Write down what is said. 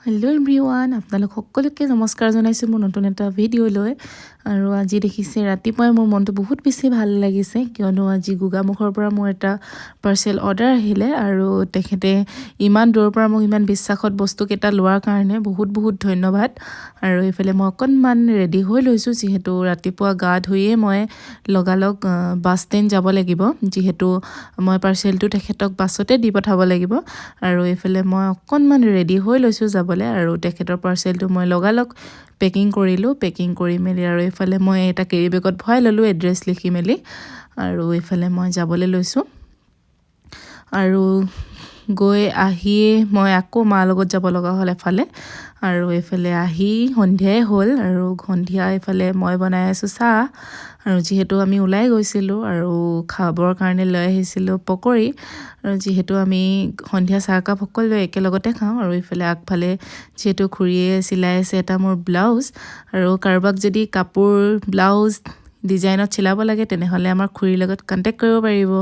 Hello' everyone, আপোনালোক সকলোকে নমস্কাৰ জনাইছোঁ মোৰ নতুন এটা ভিডিঅ'লৈ। আৰু আজি দেখিছে ৰাতিপুৱাই মোৰ মনটো বহুত বেছি ভাল লাগিছে, কিয়নো আজি গোগামুখৰ পৰা মোৰ এটা পাৰ্চেল অৰ্ডাৰ আহিলে আৰু তেখেতে ইমান দূৰৰ পৰা মোক ইমান বিশ্বাসত বস্তুকেইটা লোৱাৰ কাৰণে বহুত বহুত ধন্যবাদ। আৰু এইফালে মই অকণমান ৰেডি হৈ লৈছোঁ, যিহেতু ৰাতিপুৱা গা ধুয়ে মই লগালগ বাছ ষ্টেণ্ড যাব লাগিব, যিহেতু মই পাৰ্চেলটো তেখেতক বাছতে দি পঠাব লাগিব। আৰু এইফালে মই অকণমান ৰেডি হৈ লৈছোঁ যাবলৈ, আৰু তেখেতৰ পাৰ্চেলটো মই লগালগ পেকিং কৰিলোঁ। পেকিং কৰি মেলি আৰু এইফালে মই এটা কেৰি বেগত ভৰাই ল'লোঁ এড্ৰেছ লিখি মেলি, আৰু এইফালে মই যাবলৈ লৈছোঁ। আৰু গৈ আহিয়ে মই আকৌ মাৰ লগত যাব লগা হ'ল এফালে, আৰু এইফালে আহি সন্ধিয়াই হ'ল। আৰু সন্ধিয়া এইফালে মই বনাই আছোঁ চাহ, আৰু যিহেতু আমি ওলাই গৈছিলোঁ আৰু খাবৰ কাৰণে লৈ আহিছিলোঁ পকৰি, আৰু যিহেতু আমি সন্ধিয়া চাহকাপ সকলোৱে একেলগতে খাওঁ। আৰু এইফালে আগফালে যিহেতু খুৰীয়ে চিলাই আছে এটা মোৰ ব্লাউজ, আৰু কাৰোবাক যদি কাপোৰ ব্লাউজ ডিজাইনত চিলাব লাগে তেনেহ'লে আমাৰ খুৰীৰ লগত কণ্টেক্ট কৰিব পাৰিব।